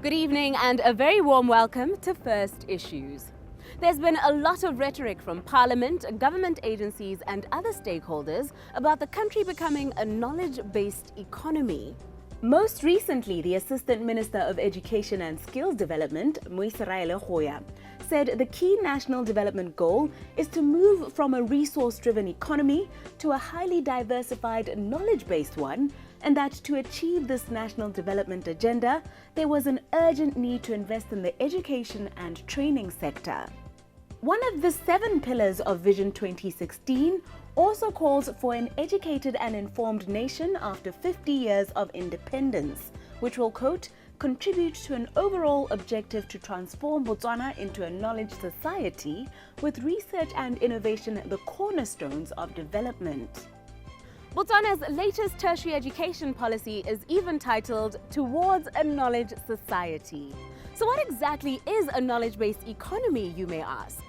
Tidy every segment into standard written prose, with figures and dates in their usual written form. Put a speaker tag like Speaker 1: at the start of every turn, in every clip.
Speaker 1: Good evening and a very warm welcome to First Issues. There's been a lot of rhetoric from Parliament, government agencies and other stakeholders about the country becoming a knowledge-based economy. Most recently, the Assistant Minister of Education and Skills Development, Moiseraele Goya, said the key national development goal is to move from a resource-driven economy to a highly diversified knowledge-based one, and that to achieve this national development agenda, there was an urgent need to invest in the education and training sector. One of the 7 pillars of Vision 2016 also calls for an educated and informed nation after 50 years of independence, which will, quote, contribute to an overall objective to transform Botswana into a knowledge society with research and innovation the cornerstones of development. Botswana's latest tertiary education policy is even titled Towards a Knowledge Society. So what exactly is a knowledge-based economy, you may ask?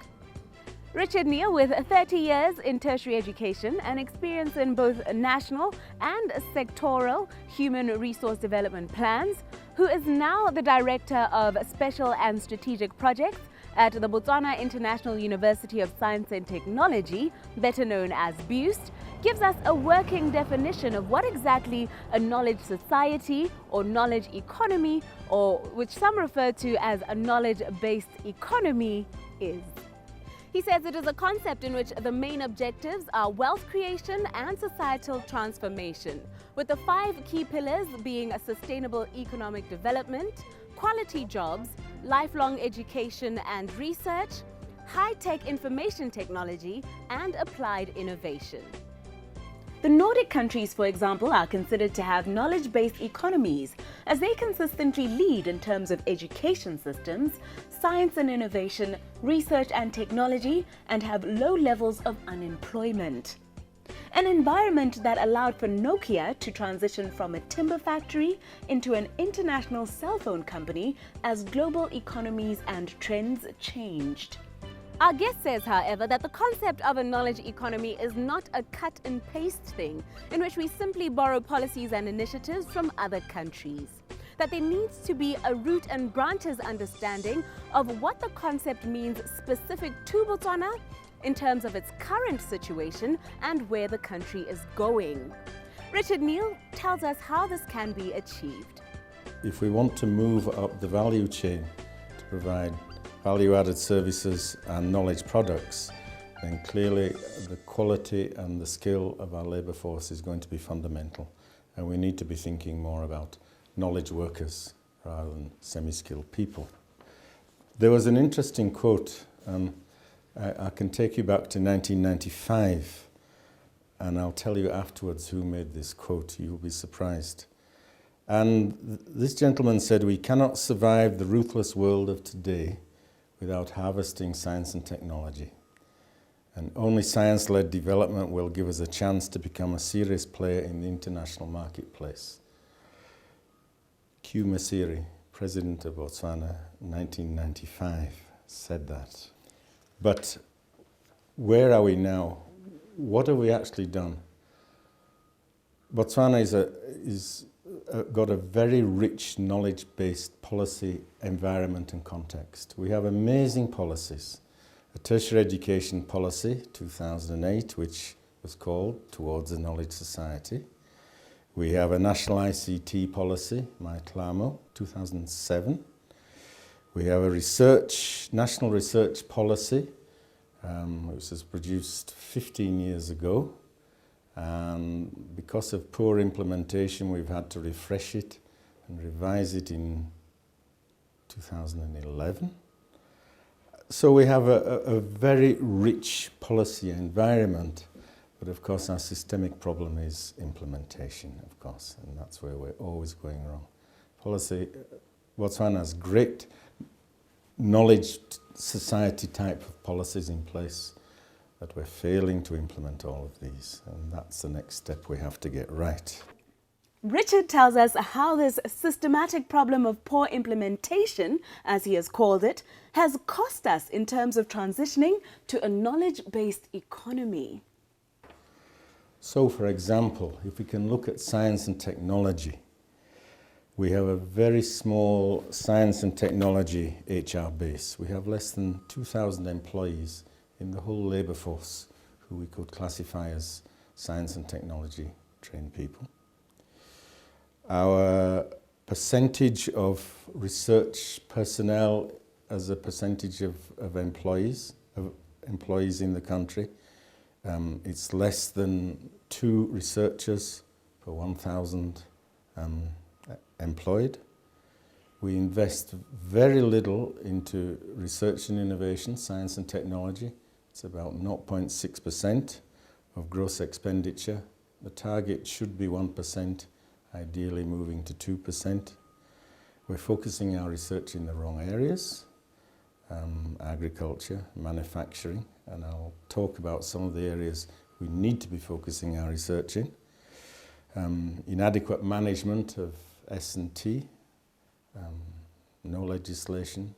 Speaker 1: Richard Neal, with 30 years in tertiary education and experience in both national and sectoral human resource development plans, who is now the Director of Special and Strategic Projects at the Botswana International University of Science and Technology, better known as BUST, gives us a working definition of what exactly a knowledge society or knowledge economy, or which some refer to as a knowledge-based economy, is. He says it is a concept in which the main objectives are wealth creation and societal transformation, with the 5 key pillars being a sustainable economic development, quality jobs, lifelong education and research, high-tech information technology, and applied innovation. The Nordic countries, for example, are considered to have knowledge-based economies as they consistently lead in terms of education systems, science and innovation, research and technology, and have low levels of unemployment. An environment that allowed for Nokia to transition from a timber factory into an international cell phone company as global economies and trends changed. Our guest says, however, that the concept of a knowledge economy is not a cut and paste thing in which we simply borrow policies and initiatives from other countries. That there needs to be a root and branches understanding of what the concept means specific to Botswana in terms of its current situation and where the country is going. Richard Neal tells us how this can be achieved.
Speaker 2: If we want to move up the value chain to provide value-added services and knowledge products, then clearly the quality and the skill of our labour force is going to be fundamental, and we need to be thinking more about knowledge workers rather than semi-skilled people. There was an interesting quote, I can take you back to 1995, and I'll tell you afterwards who made this quote. You'll be surprised. And this gentleman said, "We cannot survive the ruthless world of today without harvesting science and technology. And only science-led development will give us a chance to become a serious player in the international marketplace." Q Masiri, President of Botswana, 1995, said that. But where are we now? What have we actually done? Botswana is got a very rich knowledge-based policy environment and context. We have amazing policies. A tertiary education policy, 2008, which was called Towards a Knowledge Society. We have a national ICT policy, MyClamo, 2007. We have a national research policy, which was produced 15 years ago. And because of poor implementation, we've had to refresh it and revise it in 2011. So we have a very rich policy environment, but of course our systemic problem is implementation, of course, and that's where we're always going wrong. Policy, Botswana has great knowledge society type of policies in place, but we're failing to implement all of these, and that's the next step we have to get right.
Speaker 1: Richard tells us how this systematic problem of poor implementation, as he has called it, has cost us in terms of transitioning to a knowledge-based economy.
Speaker 2: So, for example, if we can look at science and technology, We have a very small science and technology HR base. We have less than 2,000 employees in the whole labour force who we could classify as science and technology trained people. Our percentage of research personnel as a percentage of employees in the country, it's less than 2 researchers per 1,000 employed. We invest very little into research and innovation, science and technology. It's about 0.6% of gross expenditure. The target should be 1%, ideally moving to 2%. We're focusing our research in the wrong areas, agriculture, manufacturing, and I'll talk about some of the areas we need to be focusing our research in. Inadequate management of S&T, no legislation,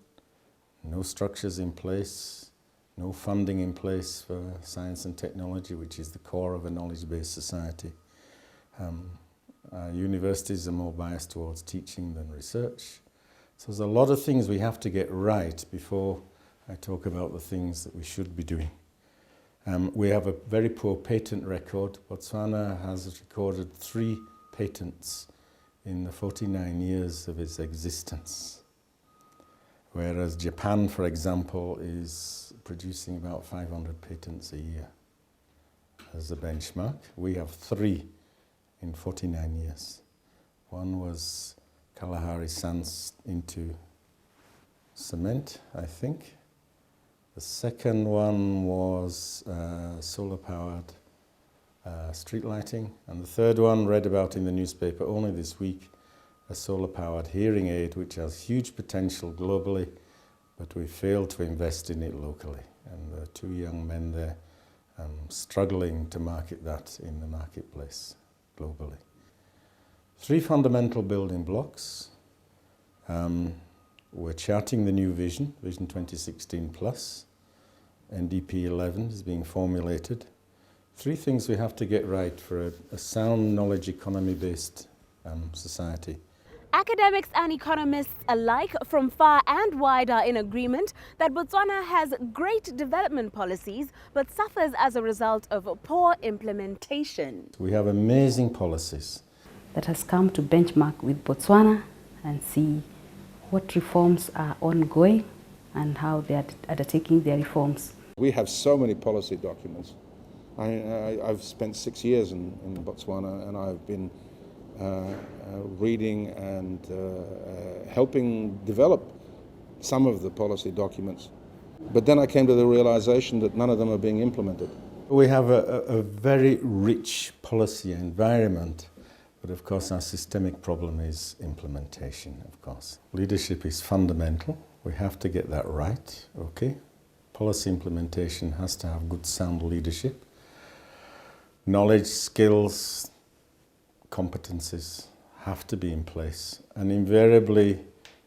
Speaker 2: no structures in place, no funding in place for science and technology, which is the core of a knowledge-based society. Our universities are more biased towards teaching than research. So there's a lot of things we have to get right before I talk about the things that we should be doing. We have a very poor patent record. Botswana has recorded 3 patents in the 49 years of its existence, whereas Japan, for example, is producing about 500 patents a year as a benchmark. We have 3 in 49 years. One was Kalahari Sands into cement, I think. The second one was solar-powered street lighting. And the third one, read about in the newspaper only this week, a solar-powered hearing aid, which has huge potential globally, but we failed to invest in it locally. And there are 2 young men there struggling to market that in the marketplace globally. 3 fundamental building blocks. We're charting the new vision, Vision 2016 Plus. NDP 11 is being formulated. 3 things we have to get right for a sound knowledge economy-based society.
Speaker 1: Academics and economists alike from far and wide are in agreement that Botswana has great development policies but suffers as a result of poor implementation.
Speaker 2: We have amazing policies.
Speaker 3: Let us come to benchmark with Botswana and see what reforms are ongoing and how they are undertaking their reforms.
Speaker 4: We have so many policy documents. I've spent 6 years in Botswana, and I've been reading and helping develop some of the policy documents. But then I came to the realization that none of them are being implemented.
Speaker 2: We have a very rich policy environment, but of course our systemic problem is implementation, of course. Leadership is fundamental. We have to get that right, okay? Policy implementation has to have good, sound leadership. Knowledge, skills, competencies have to be in place. And invariably,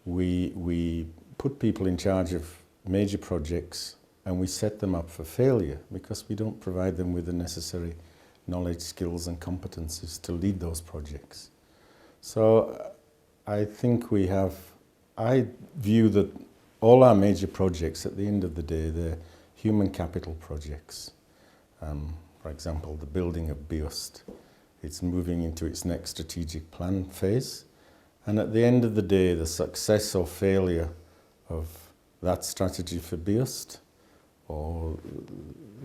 Speaker 2: we put people in charge of major projects and we set them up for failure because we don't provide them with the necessary knowledge, skills and competencies to lead those projects. So I think I view that all our major projects, at the end of the day, they're human capital projects. For example, the building of BIOST. It's moving into its next strategic plan phase. And at the end of the day, the success or failure of that strategy for BIOST or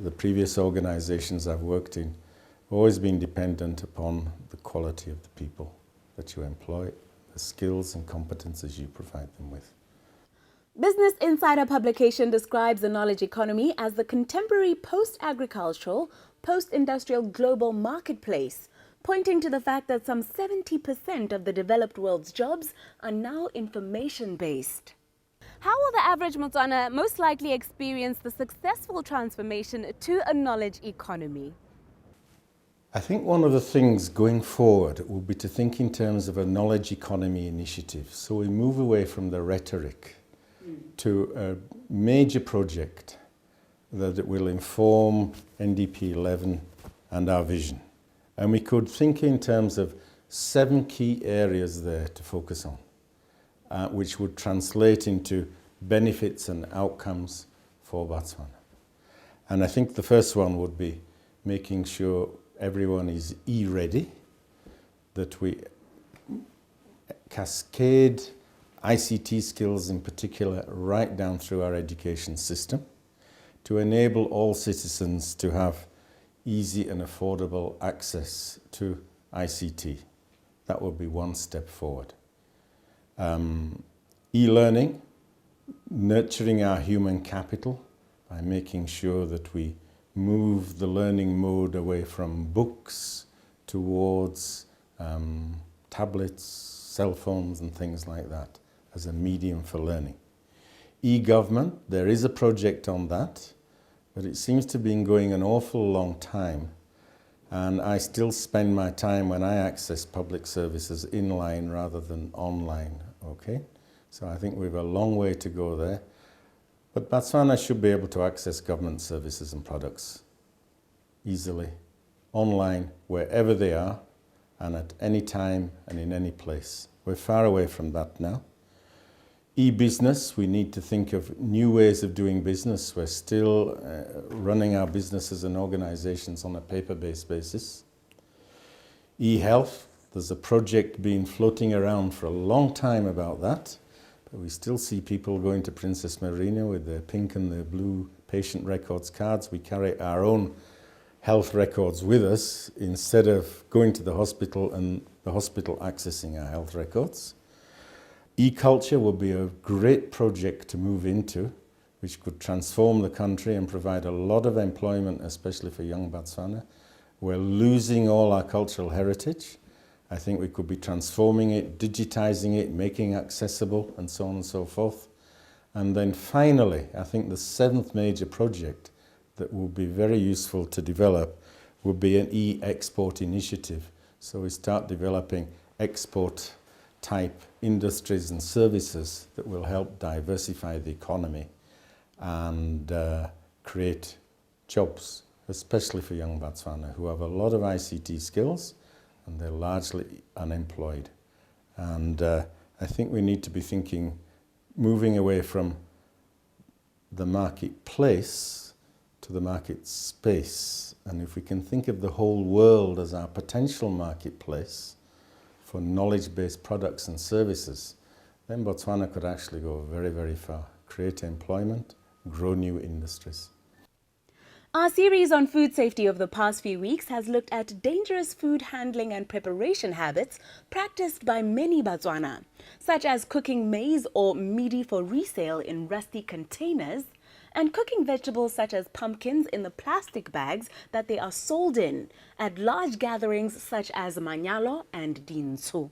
Speaker 2: the previous organizations I've worked in, always been dependent upon the quality of the people that you employ, the skills and competences you provide them with.
Speaker 1: Business Insider publication describes the knowledge economy as the contemporary post-agricultural, post-industrial global marketplace, pointing to the fact that some 70% of the developed world's jobs are now information-based. How will the average Motswana most likely experience the successful transformation to a knowledge economy?
Speaker 2: I think one of the things going forward will be to think in terms of a knowledge economy initiative. So we move away from the rhetoric to a major project that will inform NDP 11 and our vision. And we could think in terms of 7 key areas there to focus on, which would translate into benefits and outcomes for Botswana. And I think the first one would be making sure everyone is e-ready, that we cascade ICT skills in particular right down through our education system to enable all citizens to have easy and affordable access to ICT. That would be one step forward. E-learning, nurturing our human capital by making sure that we move the learning mode away from books towards tablets, cell phones and things like that as a medium for learning. E-government, there is a project on that, but it seems to have been going an awful long time, and I still spend my time when I access public services inline rather than online, okay? So I think we have a long way to go there. But Botswana should be able to access government services and products easily, online, wherever they are, and at any time and in any place. We're far away from that now. E-business, we need to think of new ways of doing business. We're still running our businesses and organizations on a paper-based basis. E-health, there's a project being floating around for a long time about that. We still see people going to Princess Marina with their pink and their blue patient records cards. We carry our own health records with us instead of going to the hospital and the hospital accessing our health records. E-culture would be a great project to move into, which could transform the country and provide a lot of employment, especially for young Botswana. We're losing all our cultural heritage. I think we could be transforming it, digitizing it, making it accessible, and so on and so forth. And then finally, I think the 7th major project that would be very useful to develop would be an e-export initiative. So we start developing export-type industries and services that will help diversify the economy and create jobs, especially for young Botswana, who have a lot of ICT skills, and they're largely unemployed. And I think we need to be thinking, moving away from the marketplace to the market space. And if we can think of the whole world as our potential marketplace for knowledge-based products and services, then Botswana could actually go very, very far, create employment, grow new industries.
Speaker 1: Our series on food safety over the past few weeks has looked at dangerous food handling and preparation habits practiced by many Botswana, such as cooking maize or mealie for resale in rusty containers, and cooking vegetables such as pumpkins in the plastic bags that they are sold in at large gatherings such as Manyalo and Dinsu.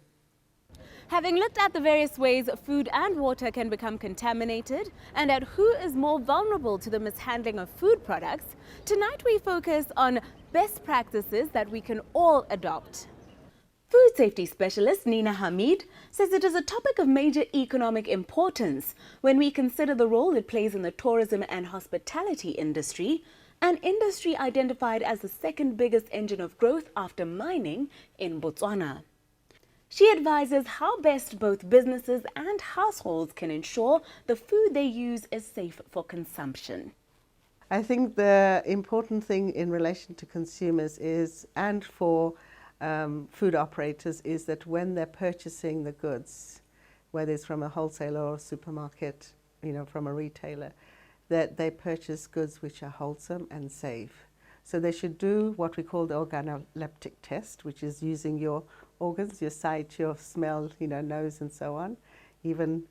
Speaker 1: Having looked at the various ways food and water can become contaminated and at who is more vulnerable to the mishandling of food products, tonight we focus on best practices that we can all adopt. Food safety specialist Nina Hamid says it is a topic of major economic importance when we consider the role it plays in the tourism and hospitality industry, an industry identified as the 2nd biggest engine of growth after mining in Botswana. She advises how best both businesses and households can ensure the food they use is safe for consumption.
Speaker 5: I think the important thing in relation to consumers is, and for food operators, is that when they're purchasing the goods, whether it's from a wholesaler or a supermarket, from a retailer, that they purchase goods which are wholesome and safe. So they should do what we call the organoleptic test, which is using your organs, your sight, your smell, nose and so on, even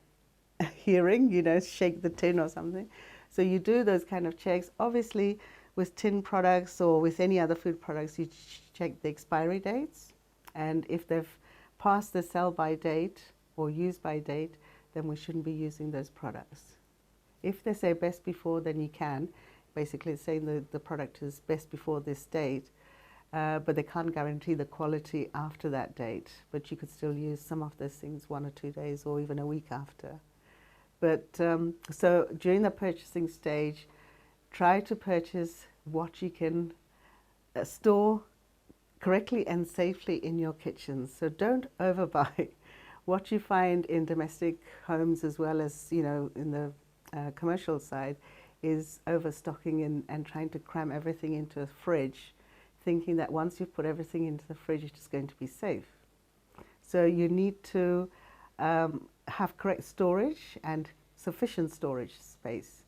Speaker 5: hearing, shake the tin or something. So you do those kind of checks. Obviously, with tin products or with any other food products, you check the expiry dates. And if they've passed the sell-by date or use-by date, then we shouldn't be using those products. If they say best before, then you can. Basically, it's saying the product is best before this date, but they can't guarantee the quality after that date. But you could still use some of those things 1 or 2 days or even a week after. But so during the purchasing stage, try to purchase what you can store correctly and safely in your kitchens. So don't overbuy. What you find in domestic homes as well as, you know, in the commercial side is overstocking and trying to cram everything into a fridge, thinking that once you've put everything into the fridge, it's just going to be safe. So you need to have correct storage and sufficient storage space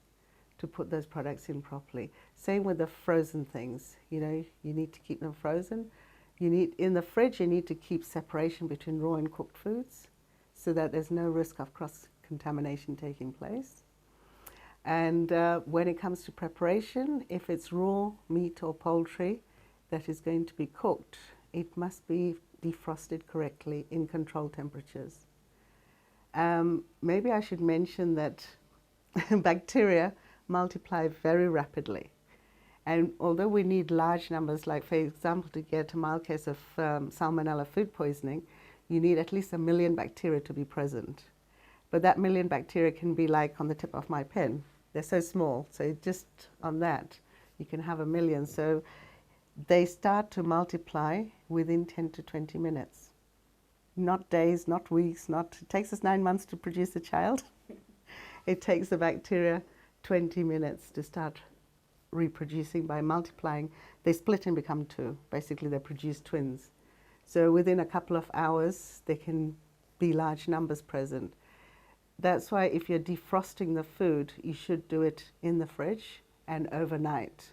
Speaker 5: to put those products in properly. Same with the frozen things, you know, you need to keep them frozen. You need, in the fridge, you need to keep separation between raw and cooked foods so that there's no risk of cross-contamination taking place. And when it comes to preparation, if it's raw meat or poultry that is going to be cooked, it must be defrosted correctly in controlled temperatures. Maybe I should mention that bacteria multiply very rapidly. And although we need large numbers, like for example, to get a mild case of Salmonella food poisoning, you need at least 1 million bacteria to be present. But that 1 million bacteria can be like on the tip of my pen. They're so small, so just on that, you can have 1 million. So they start to multiply within 10 to 20 minutes. Not days, not weeks, it takes us 9 months to produce a child. It takes the bacteria 20 minutes to start reproducing by multiplying. They split and become two. Basically, they produce twins. So within a couple of hours, there can be large numbers present. That's why if you're defrosting the food, you should do it in the fridge and overnight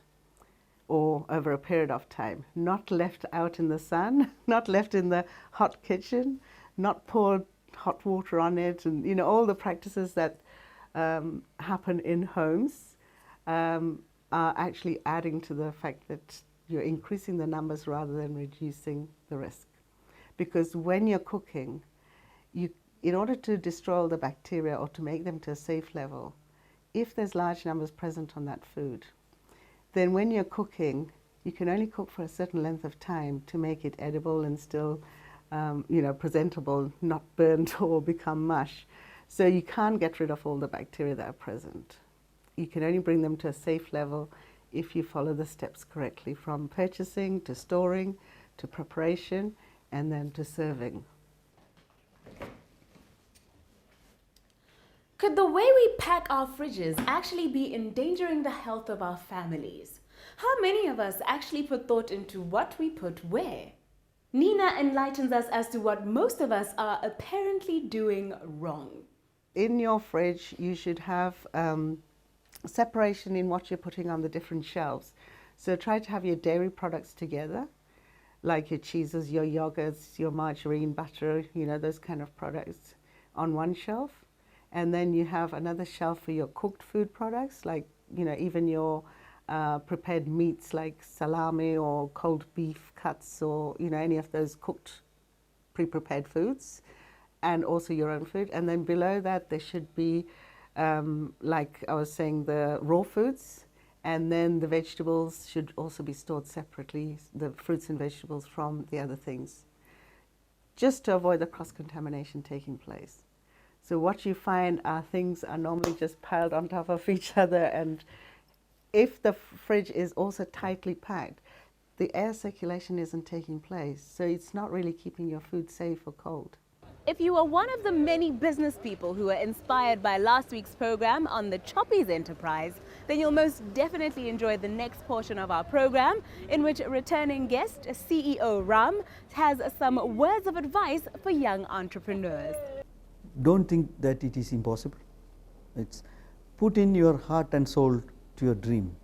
Speaker 5: or over a period of time. Not left out in the sun, not left in the hot kitchen, not poured hot water on it, and you know, all the practices that happen in homes are actually adding to the fact that you're increasing the numbers rather than reducing the risk. Because when you're cooking, in order to destroy all the bacteria or to make them to a safe level, if there's large numbers present on that food, then when you're cooking, you can only cook for a certain length of time to make it edible and still you know, presentable, not burnt or become mush. So you can't get rid of all the bacteria that are present. You can only bring them to a safe level if you follow the steps correctly, from purchasing to storing to preparation and then to serving.
Speaker 1: Could the way we pack our fridges actually be endangering the health of our families? How many of us actually put thought into what we put where? Nina enlightens us as to what most of us are apparently doing wrong.
Speaker 5: In your fridge, you should have separation in what you're putting on the different shelves. So try to have your dairy products together, like your cheeses, your yogurts, your margarine, butter, you know, those kind of products on one shelf. And then you have another shelf for your cooked food products, like, you know, even your prepared meats like salami or cold beef cuts or, you know, any of those cooked pre-prepared foods, and also your own food. And then below that there should be, like I was saying, the raw foods, and then the vegetables should also be stored separately, the fruits and vegetables from the other things, just to avoid the cross-contamination taking place. So what you find are things are normally just piled on top of each other, and if the fridge is also tightly packed, the air circulation isn't taking place, so it's not really keeping your food safe or cold.
Speaker 1: If you are one of the many business people who were inspired by last week's program on the Choppies enterprise, then you'll most definitely enjoy the next portion of our program, in which returning guest CEO Ram has some words of advice for young entrepreneurs.
Speaker 6: Don't think that it is impossible. It's put in your heart and soul to your dream,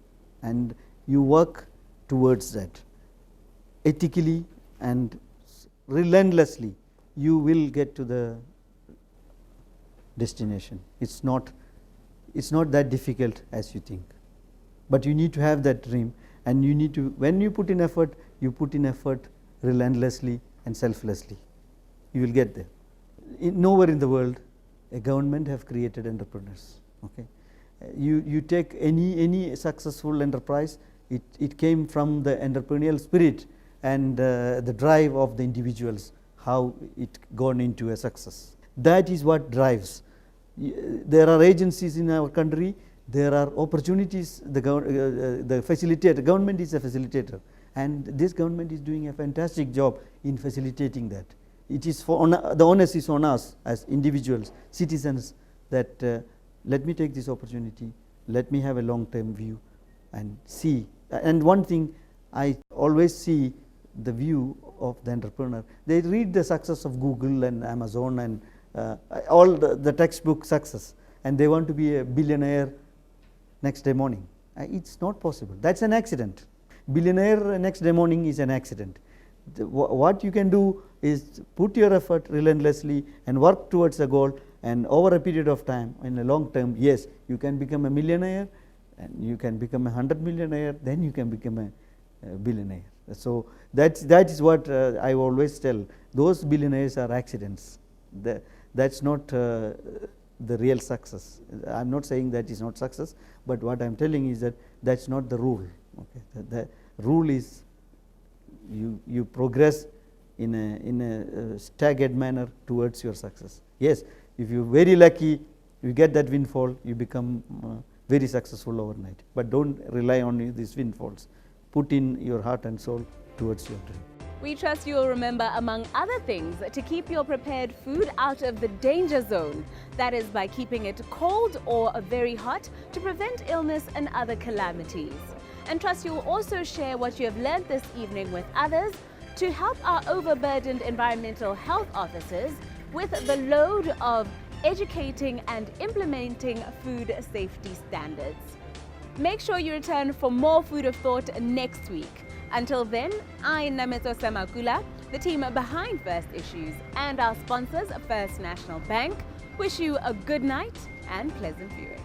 Speaker 6: and you work towards that ethically and relentlessly. You will get to the destination. It's not that difficult as you think, but you need to have that dream, and you need to, when you put in effort relentlessly and selflessly. You will get there. Nowhere in the world a government have created entrepreneurs. Okay, you take any successful enterprise, it came from the entrepreneurial spirit and the drive of the individuals, how it gone into a success. That is what drives. There are agencies in our country, there are opportunities. The facilitator, government is a facilitator, and this government is doing a fantastic job in facilitating that. It is the onus is on us as individuals, citizens, that let me take this opportunity, let me have a long-term view and see. And one thing I always see, the view of the entrepreneur. They read the success of Google and Amazon and all the textbook success, and they want to be a billionaire next day morning. It's not possible. That's an accident. Billionaire next day morning is an accident. What you can do is put your effort relentlessly and work towards a goal, and over a period of time, in a long term, yes, you can become a millionaire, and you can become 100 millionaire, then you can become a billionaire. So that is what I always tell. Those billionaires are accidents. That's not the real success. I'm not saying that is not success, but what I'm telling is that that's not the rule. Okay, the rule is you progress in a staggered manner towards your success. Yes, if you're very lucky, you get that windfall, you become very successful overnight. But don't rely on these windfalls. Put in your heart and soul towards your dream.
Speaker 1: We trust you'll remember, among other things, to keep your prepared food out of the danger zone. That is by keeping it cold or very hot to prevent illness and other calamities. And trust you'll also share what you have learned this evening with others to help our overburdened environmental health officers with the load of educating and implementing food safety standards. Make sure you return for more Food of Thought next week. Until then, I, Nameto Samakula, the team behind First Issues, and our sponsors, First National Bank, wish you a good night and pleasant viewing.